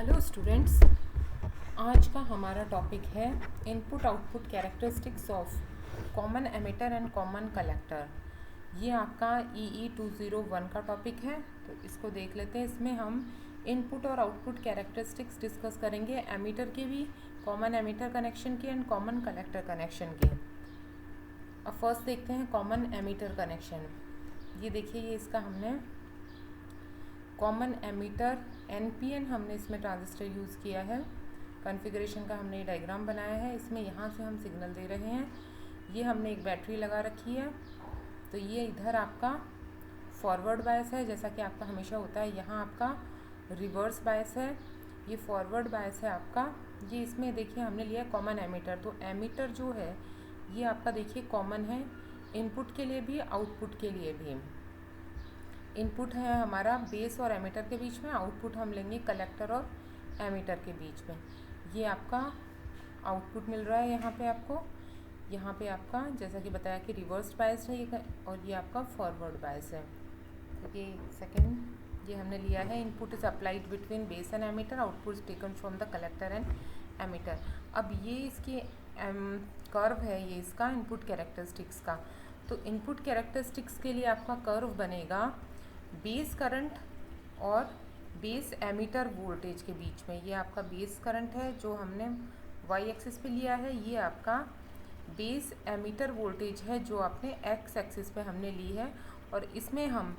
Hello students, आज का हमारा टॉपिक है input output characteristics of common emitter and common collector. ये आपका EE 201 का टॉपिक है, तो इसको देख लेते हैं। इसमें हम इनपुट और आउटपुट कैरेक्टरिस्टिक्स डिस्कस करेंगे, एमिटर के भी, कॉमन एमिटर कनेक्शन के एंड कॉमन कलेक्टर कनेक्शन के। अब फर्स्ट देखते हैं कॉमन एमिटर कनेक्शन। ये देखिए, ये इसका हमने कॉमन एमिटर NPN हमने इसमें ट्रांजिस्टर यूज़ किया है। कॉन्फ़िगरेशन का हमने ये डायग्राम बनाया है। इसमें यहाँ से हम सिग्नल दे रहे हैं। ये हमने एक बैटरी लगा रखी है, तो ये इधर आपका फॉरवर्ड बायस है, जैसा कि आपका हमेशा होता है। यहाँ आपका रिवर्स बायस है, ये फॉरवर्ड बायस है आपका। ये इसमें देखिए हमने लिया कॉमन एमिटर, तो एमिटर जो है ये आपका देखिए कॉमन है, इनपुट के लिए भी आउटपुट के लिए भी। इनपुट है हमारा बेस और एमिटर के बीच में, आउटपुट हम लेंगे कलेक्टर और एमिटर के बीच में। ये आपका आउटपुट मिल रहा है यहाँ पे आपको। यहाँ पे आपका जैसा कि बताया कि रिवर्स बायस है ये, और ये आपका फॉरवर्ड बायस है। तो ये सेकेंड ये हमने लिया है, input is applied between base and emitter, output is taken from the collector and emitter. अब ये इसकी कर्व है, ये इसका इनपुट कैरेक्टरिस्टिक्स का। तो इनपुट कैरेक्टरिस्टिक्स के लिए आपका कर्व बनेगा बेस करंट और बेस एमिटर वोल्टेज के बीच में। ये आपका बेस करंट है जो हमने y एक्सिस पे लिया है, ये आपका बेस एमिटर वोल्टेज है जो आपने x एक्सिस पे हमने ली है। और इसमें हम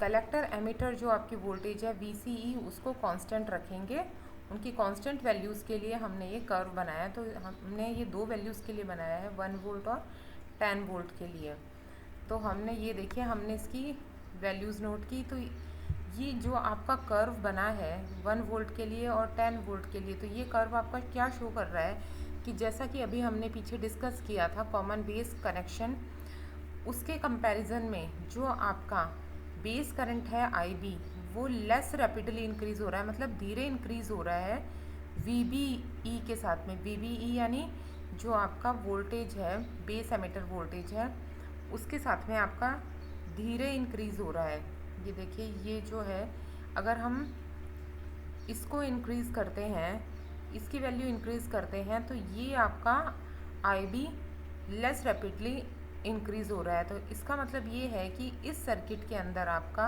कलेक्टर एमिटर जो आपकी वोल्टेज है VCE उसको कांस्टेंट रखेंगे। उनकी कांस्टेंट वैल्यूज़ के लिए हमने ये कर्व बनाया। तो हमने ये दो वैल्यूज़ के लिए बनाया है, 1 वोल्ट और 10 वोल्ट के लिए। तो हमने ये देखिए, हमने इसकी वैल्यूज़ नोट की। तो ये जो आपका कर्व बना है 1 वोल्ट के लिए और 10 वोल्ट के लिए, तो ये कर्व आपका क्या शो कर रहा है कि जैसा कि अभी हमने पीछे डिस्कस किया था कॉमन बेस कनेक्शन, उसके कंपैरिजन में जो आपका बेस करंट है IB वो लेस रैपिडली इंक्रीज़ हो रहा है, मतलब धीरे इंक्रीज़ हो रहा है VBE के साथ में। VBE यानी जो आपका वोल्टेज है, बेस एमिटर वोल्टेज है, उसके साथ में आपका धीरे इंक्रीज़ हो रहा है। ये देखिए, ये जो है अगर हम इसको इंक्रीज़ करते हैं, इसकी वैल्यू इंक्रीज़ करते हैं, तो ये आपका IB लेस रैपिडली इंक्रीज़ हो रहा है। तो इसका मतलब ये है कि इस सर्किट के अंदर आपका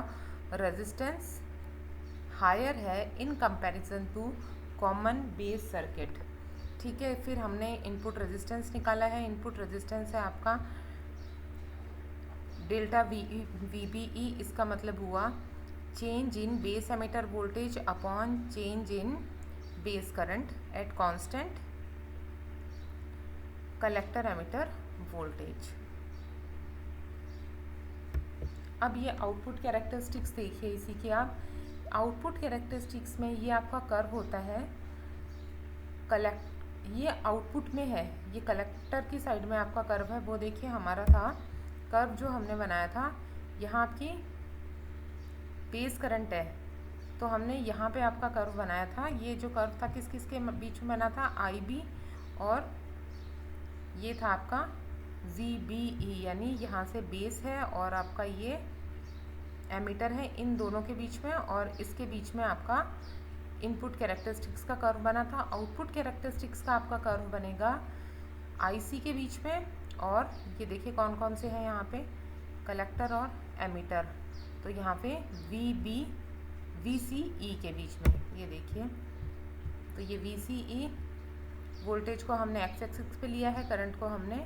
रेजिस्टेंस हायर है in comparison to common base circuit. ठीक है, फिर हमने इनपुट रेजिस्टेंस निकाला है। इनपुट रेजिस्टेंस है आपका डेल्टा VBE। इसका मतलब हुआ change in base emitter voltage upon change in base current at constant collector emitter voltage. अब ये आउटपुट कैरेक्टरिस्टिक्स देखिए इसी की आप। आउटपुट कैरेक्टरिस्टिक्स में ये आपका कर्व होता है ये आउटपुट में है, ये कलेक्टर की साइड में आपका कर्व है। वो देखिए हमारा था कर्व जो हमने बनाया था, यहाँ आपकी बेस करंट है, तो हमने यहाँ पे आपका कर्व बनाया था। ये जो कर्व था किस किस के बीच में बना था, IB और ये था आपका VBE, यानी यहाँ से बेस है और आपका ये एमिटर है, इन दोनों के बीच में, और इसके बीच में आपका इनपुट कैरेक्टरिस्टिक्स का कर्व बना था। आउटपुट कैरेक्टरिस्टिक्स का आपका कर्व बनेगा IC के बीच में, और ये देखिए कौन कौन से हैं यहाँ पे, कलेक्टर और एमिटर। तो यहाँ पे VCE के बीच में, ये देखिए, तो ये VCE वोल्टेज को हमने x एक्सिस पे लिया है, करंट को हमने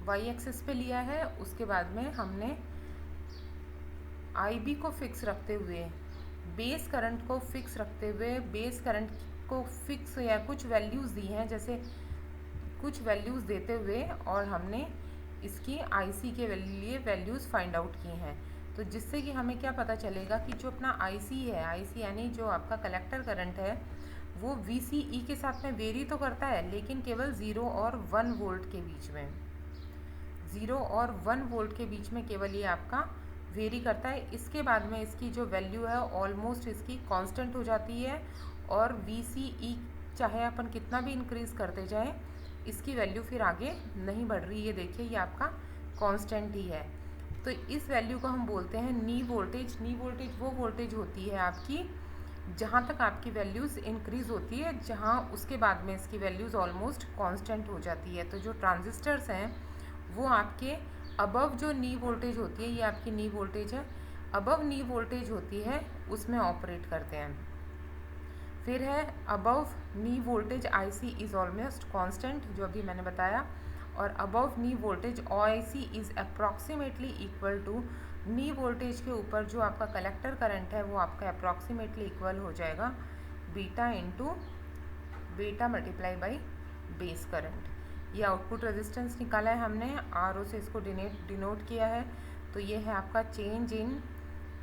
y एक्सिस पे लिया है। उसके बाद में हमने IB को फिक्स रखते हुए, बेस करंट को फिक्स रखते हुए, बेस करंट को फिक्स या कुछ वैल्यूज़ दी हैं, जैसे कुछ वैल्यूज़ देते हुए, और हमने इसकी IC के लिए वैल्यूज़ फाइंड आउट की हैं। तो जिससे कि हमें क्या पता चलेगा कि जो अपना IC है, IC यानी जो आपका कलेक्टर करंट है, वो VCE के साथ में वेरी तो करता है, लेकिन केवल 0 और 1 वोल्ट के बीच में, 0 और 1 वोल्ट के बीच में केवल ये आपका वेरी करता है। इसके बाद में इसकी जो वैल्यू है ऑलमोस्ट इसकी कांस्टेंट हो जाती है, और VCE चाहे अपन कितना भी इंक्रीज़ करते जाएं, इसकी वैल्यू फिर आगे नहीं बढ़ रही है। देखिए ये आपका कांस्टेंट ही है। तो इस वैल्यू को हम बोलते हैं नी वोल्टेज। नी वोल्टेज वो वोल्टेज होती है आपकी जहाँ तक आपकी वैल्यूज़ इंक्रीज़ होती है, जहाँ उसके बाद में इसकी वैल्यूज़ ऑलमोस्ट कांस्टेंट हो जाती है। तो जो ट्रांजिस्टर्स हैं वो आपके अबव जो नी वोल्टेज होती है, ये आपकी नी वोल्टेज है, अबव नी वोल्टेज होती है उसमें ऑपरेट करते हैं। फिर है above knee voltage IC is almost constant, जो अभी मैंने बताया, और above knee voltage OIC is approximately equal to knee voltage के ऊपर जो आपका कलेक्टर करंट है वो आपका अप्रॉक्सीमेटली इक्वल हो जाएगा beta into beta multiply by base current. ये आउटपुट रेजिस्टेंस निकाला है हमने, RO से इसको डिनोट किया है। तो ये है आपका change in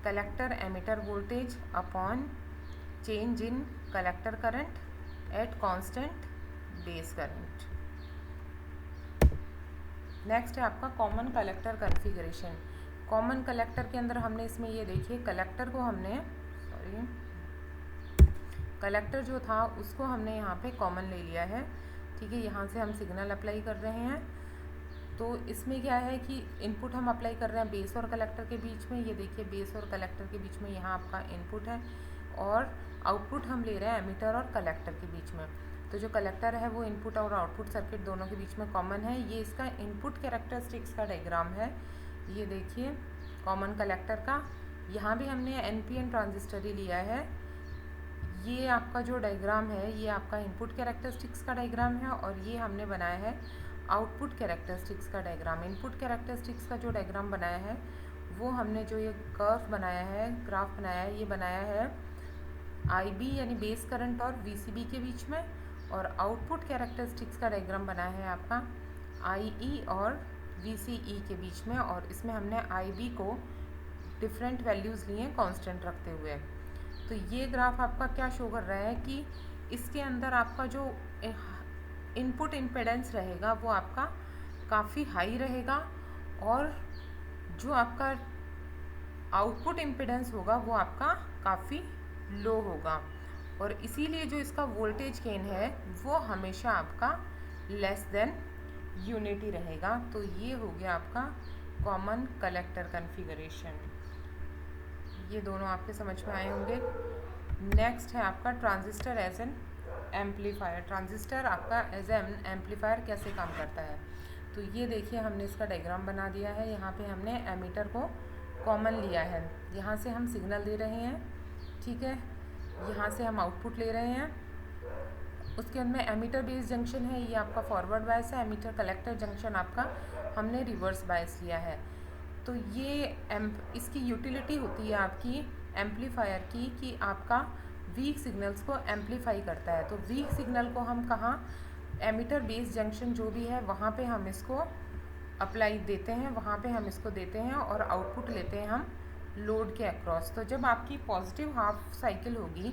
collector emitter voltage upon change in collector current at constant base current. Next है आपका common collector configuration. Common collector के अंदर हमने इसमें ये देखिए कलेक्टर को हमने कलेक्टर जो था उसको हमने यहाँ पे कॉमन ले लिया है, ठीक है। यहाँ से हम सिग्नल अप्लाई कर रहे हैं। तो इसमें क्या है कि इनपुट हम अप्लाई कर रहे हैं बेस और कलेक्टर के बीच में, ये देखिए बेस और कलेक्टर के बीच में यहाँ आपका इनपुट है, और आउटपुट हम ले रहे हैं एमीटर और कलेक्टर के बीच में। तो जो कलेक्टर है वो इनपुट और आउटपुट सर्किट दोनों के बीच में कॉमन है। ये इसका इनपुट कैरेक्टरिस्टिक्स का डायग्राम है, ये देखिए कॉमन कलेक्टर का। यहाँ भी हमने NPN ट्रांजिस्टर ही लिया है। ये आपका जो डायग्राम है ये आपका इनपुट कैरेक्टरिस्टिक्स का डायग्राम है, और ये हमने बनाया है आउटपुट कैरेक्टरिस्टिक्स का डायग्राम। इनपुट कैरेक्टरिस्टिक्स का जो डायग्राम बनाया है वो हमने जो ये कर्व बनाया है, ग्राफ बनाया है, ये बनाया है IB यानी बेस करंट और VCB के बीच में, और आउटपुट कैरेक्टरिस्टिक्स का डायग्राम बनाया है आपका IE और VCE के बीच में, और इसमें हमने IB को डिफरेंट वैल्यूज़ लिए कांस्टेंट रखते हुए। तो ये ग्राफ आपका क्या शो कर रहा है कि इसके अंदर आपका जो इनपुट इम्पिडेंस रहेगा वो आपका काफ़ी हाई रहेगा, और जो आपका आउटपुट इम्पिडेंस होगा वो आपका काफ़ी लो होगा, और इसीलिए जो इसका वोल्टेज गेन है वो हमेशा आपका लेस देन यूनिटी रहेगा। तो ये हो गया आपका कॉमन कलेक्टर कॉन्फ़िगरेशन। ये दोनों आपके समझ में आए होंगे। नेक्स्ट है आपका transistor as an amplifier. Transistor आपका एज एन एम्पलीफायर कैसे काम करता है, तो ये देखिए हमने इसका डायग्राम बना दिया है। यहाँ पे हमने एमीटर को कॉमन लिया है, यहाँ से हम सिग्नल दे रहे हैं, ठीक है, यहाँ से हम आउटपुट ले रहे हैं। उसके अंदर एमीटर बेस जंक्शन है, ये आपका फॉरवर्ड बायस है। एमीटर कलेक्टर जंक्शन आपका हमने रिवर्स बायस लिया है। तो ये इसकी यूटिलिटी होती है आपकी एम्पलीफायर की कि आपका वीक सिग्नल्स को एम्पलीफाई करता है। तो वीक सिग्नल को हम कहाँ, एमीटर बेस जंक्शन जो भी है वहाँ पे हम इसको अप्लाई देते हैं, वहाँ पे हम इसको देते हैं, और आउटपुट लेते हैं हम लोड के अक्रॉस। तो जब आपकी पॉजिटिव हाफ साइकिल होगी,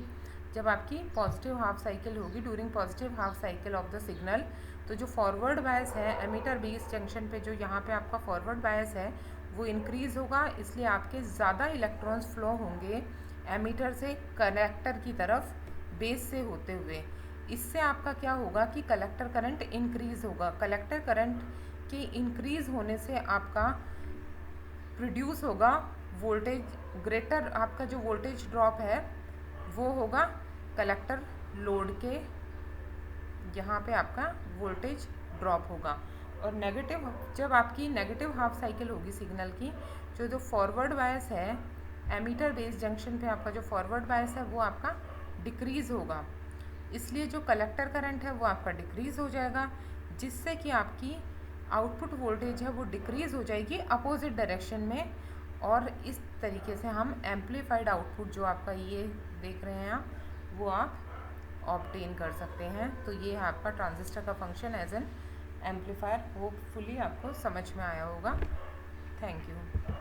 during positive half cycle of the signal, तो जो फॉरवर्ड बायस है एमीटर बेस जंक्शन पे, जो यहाँ पे आपका फॉरवर्ड बायस है वो इंक्रीज़ होगा, इसलिए आपके ज़्यादा इलेक्ट्रॉन्स फ्लो होंगे एमीटर से कलेक्टर की तरफ बेस से होते हुए। इससे आपका क्या होगा कि कलेक्टर करंट इंक्रीज़ होगा। कलेक्टर करंट के इंक्रीज़ होने से आपका प्रोड्यूस होगा वोल्टेज ग्रेटर, आपका जो वोल्टेज ड्रॉप है वो होगा कलेक्टर लोड के, यहाँ पे आपका वोल्टेज ड्रॉप होगा। और नेगेटिव, जब आपकी नेगेटिव हाफ साइकिल होगी सिग्नल की, जो फॉरवर्ड बायस है एमीटर बेस जंक्शन पे, आपका जो फॉरवर्ड बायस है वो आपका डिक्रीज़ होगा, इसलिए जो कलेक्टर करंट है वो आपका डिक्रीज़ हो जाएगा, जिससे कि आपकी आउटपुट वोल्टेज है वो डिक्रीज़ हो जाएगी अपोजिट डायरेक्शन में। और इस तरीके से हम एम्पलीफाइड आउटपुट जो आपका ये देख रहे हैं आप, वो आप ऑब्टेन कर सकते हैं। तो ये है आपका ट्रांजिस्टर का function as an amplifier. Hopefully आपको समझ में आया होगा। Thank you.